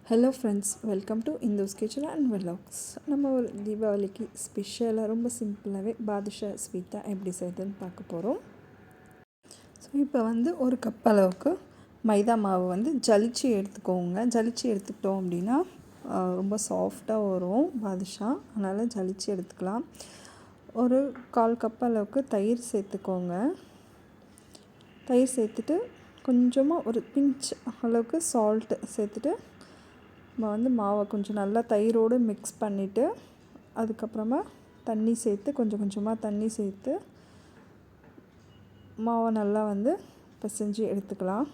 Hello friends, welcome to Indhus kitchen and vlogs. நம்ம ஒரு தீபாவளிக்கு ஸ்பெஷலாக ரொம்ப சிம்பிளாகவே பாதுஷா ஸ்வீட்டாக எப்படி செய்யுதுன்னு பார்க்க போகிறோம். ஸோ இப்போ ஒரு கப் அளவுக்கு மைதா மாவு ஜலிச்சு எடுத்துக்கோங்க. ஜலிச்சு எடுத்துக்கிட்டோம் அப்படின்னா ரொம்ப சாஃப்டாக வரும் பாதுஷா. அதனால் ஜலிச்சு எடுத்துக்கலாம். ஒரு 1/4 கப் அளவுக்கு தயிர் சேர்த்துக்கோங்க. தயிர் சேர்த்துட்டு கொஞ்சமாக ஒரு பிஞ்ச் அளவுக்கு சால்ட்டு சேர்த்துட்டு நம்ம மாவை கொஞ்சம் நல்லா தயிரோடு மிக்ஸ் பண்ணிவிட்டு அதுக்கப்புறமா தண்ணி சேர்த்து கொஞ்சம் கொஞ்சமாக தண்ணி சேர்த்து மாவை நல்லா பிசைஞ்சு எடுத்துக்கலாம்.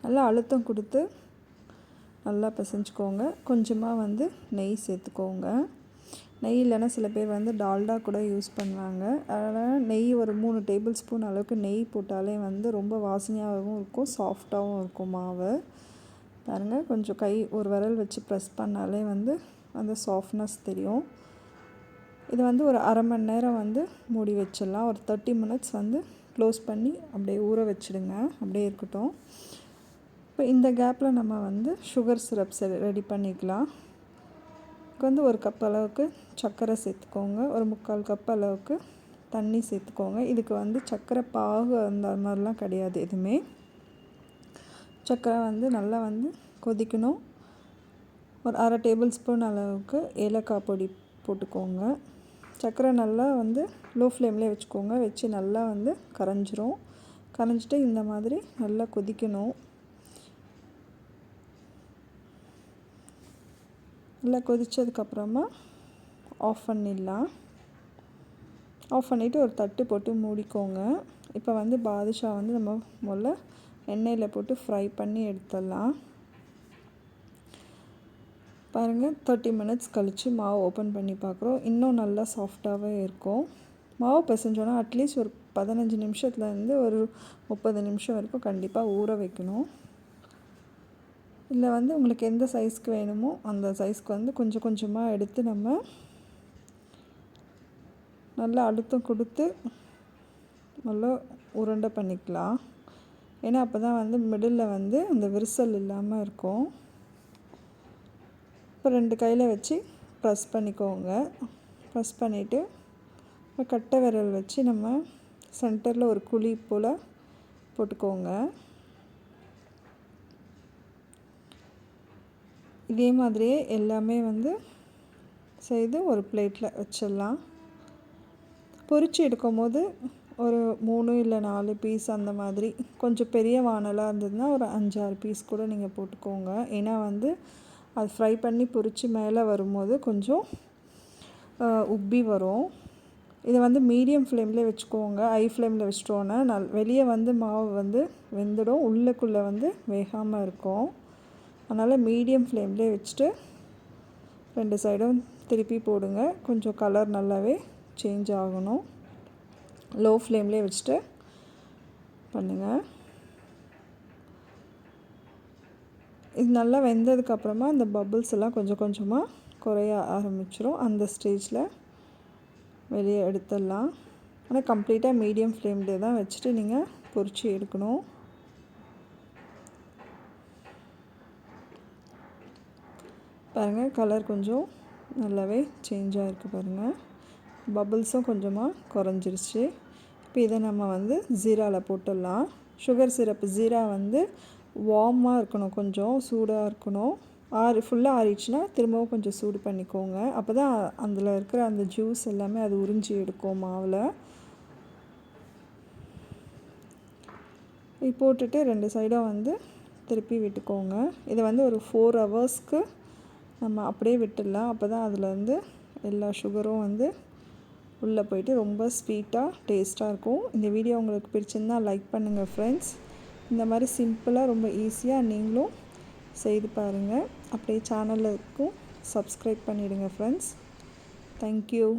நல்லா அழுத்தம் கொடுத்து நல்லா பிசைஞ்சுக்கோங்க. கொஞ்சமாக நெய் சேர்த்துக்கோங்க. நெய் இல்லைன்னா சில பேர் டால்டா கூட யூஸ் பண்ணுவாங்க. அதனால் நெய் ஒரு 3 டேபிள் ஸ்பூன் அளவுக்கு நெய் போட்டாலே ரொம்ப வாசனையாகவும் இருக்கும், சாஃப்டாகவும் இருக்கும் மாவு. பாருங்கள், கொஞ்சம் கை ஒரு விரல் வச்சு ப்ரெஸ் பண்ணாலே அந்த சாஃப்ட்னஸ் தெரியும். இது ஒரு அரை மணி நேரம் மூடி வச்சிடலாம். ஒரு 30 மினிட்ஸ் க்ளோஸ் பண்ணி அப்படியே ஊற வச்சுடுங்க. அப்படியே இருக்கட்டும். இப்போ இந்த கேப்பில் நம்ம சுகர் சிரப்ஸ் ரெடி பண்ணிக்கலாம். இதுக்கு ஒரு கப் அளவுக்கு சர்க்கரை சேர்த்துக்கோங்க. ஒரு 3/4 கப் அளவுக்கு தண்ணி சேர்த்துக்கோங்க. இதுக்கு சர்க்கரை பாகு அந்த மாதிரிலாம் கிடையாது எதுவுமே. சர்க்கரை நல்லா கொதிக்கணும். ஒரு அரை டேபிள் ஸ்பூன் அளவுக்கு ஏலக்காய் பொடி போட்டுக்கோங்க. சர்க்கரை நல்லா லோ ஃப்ளேம்லேயே வச்சுக்கோங்க. வச்சு நல்லா கரைஞ்சிரும். கரைஞ்சிட்டு இந்த மாதிரி நல்லா கொதிக்கணும். நல்லா கொதித்ததுக்கப்புறமா ஆஃப் பண்ணிடலாம். ஆஃப் பண்ணிவிட்டு ஒரு தட்டு போட்டு மூடிக்கோங்க. இப்போ பாதுஷா நம்ம முதல்ல எண்ணெயில் போட்டு ஃப்ரை பண்ணி எடுத்துடலாம். பாருங்கள், 30 மினிட்ஸ் கழித்து மாவு ஓப்பன் பண்ணி பார்க்குறோம். இன்னும் நல்லா சாஃப்டாகவே இருக்கும். மாவு பிசைஞ்சோன்னா அட்லீஸ்ட் ஒரு 15 நிமிஷத்துலேருந்து ஒரு 30 நிமிஷம் வரைக்கும் கண்டிப்பாக ஊற வைக்கணும். இல்லை உங்களுக்கு எந்த சைஸ்க்கு வேணுமோ அந்த சைஸ்க்கு கொஞ்சம் கொஞ்சமாக எடுத்து நம்ம நல்லா அழுத்தம் கொடுத்து நல்லா உருண்டை பண்ணிக்கலாம். ஏன்னா அப்போ தான் மிடில் அந்த விரிசல் இல்லாமல் இருக்கும். இப்போ 2 கையில் வச்சு ப்ரெஸ் பண்ணிக்கோங்க. ப்ரெஸ் பண்ணிவிட்டு கட்டை விரல் வச்சு நம்ம சென்டரில் ஒரு குழி போல் போட்டுக்கோங்க. இதே மாதிரியே எல்லாமே செய்து ஒரு பிளேட்டில் வச்சிடலாம். பொரிச்சு எடுக்கும் போது ஒரு 3 இல்லை 4 பீஸ் அந்த மாதிரி, கொஞ்சம் பெரிய வானலாக இருந்ததுன்னா ஒரு 5-6 பீஸ் கூட நீங்கள் போட்டுக்கோங்க. ஏன்னா அது ஃப்ரை பண்ணி பொரித்து மேலே வரும்போது கொஞ்சம் உப்பி வரும். இதை மீடியம் ஃப்ளேம்லேயே வச்சுக்கோங்க. ஹை ஃப்ளேமில் வச்சிட்டோன்னா வெளியே மாவு வெந்துடும், உள்ளுக்குள்ளே வேகாமல் இருக்கும். அதனால் மீடியம் ஃப்ளேம்லேயே வச்சுட்டு 2 சைடும் திருப்பி போடுங்க. கொஞ்சம் கலர் நல்லாவே சேஞ்ச் ஆகணும். லோ ஃப்ளேம்லேயே வச்சுட்டு பண்ணுங்கள். இது நல்லா வெந்ததுக்கப்புறமா அந்த பபுள்ஸ் எல்லாம் கொஞ்சம் கொஞ்சமாக குறைய ஆரம்பிச்சிடும். அந்த ஸ்டேஜில் வெளியே எடுத்துடலாம். ஆனால் கம்ப்ளீட்டாக மீடியம் ஃப்ளேம்லேயே தான் வச்சுட்டு நீங்கள் பொரிச்சு எடுக்கணும். பாருங்கள், கலர் கொஞ்சம் நல்லாவே சேஞ்ச் ஆகிருக்கு. பாருங்கள், பபுள்ஸும் கொஞ்சமாக குறைஞ்சிருச்சு. இப்போ இதை நம்ம ஜீராவில் போட்டுடலாம். சுகர் சிரப்பு ஜீரா வார்மாக இருக்கணும், கொஞ்சம் சூடாக இருக்கணும். ஃபுல்லாக ஆறிடுச்சுன்னா திரும்பவும் கொஞ்சம் சூடு பண்ணிக்கோங்க. அப்போ தான் அதில் இருக்கிற அந்த ஜூஸ் எல்லாமே அது உறிஞ்சி எடுக்கும் மாவில். இது போட்டுட்டு 2 சைடும் திருப்பி விட்டுக்கோங்க. இதை ஒரு 4 ஹவர்ஸ்க்கு நம்ம அப்படியே விட்டுடலாம். அப்போ தான் அதில் எல்லா சுகரும் உள்ளே போயிட்டு ரொம்ப ஸ்வீட்டாக டேஸ்ட்டாக இருக்கும். இந்த வீடியோ உங்களுக்கு பிடிச்சிருந்தால் லைக் பண்ணுங்கள் ஃப்ரெண்ட்ஸ். இந்த மாதிரி சிம்பிளாக ரொம்ப ஈஸியாக நீங்களும் செய்து பாருங்கள். அப்படியே சேனலுக்கும் சப்ஸ்கிரைப் பண்ணிவிடுங்க ஃப்ரெண்ட்ஸ். தேங்க்யூ.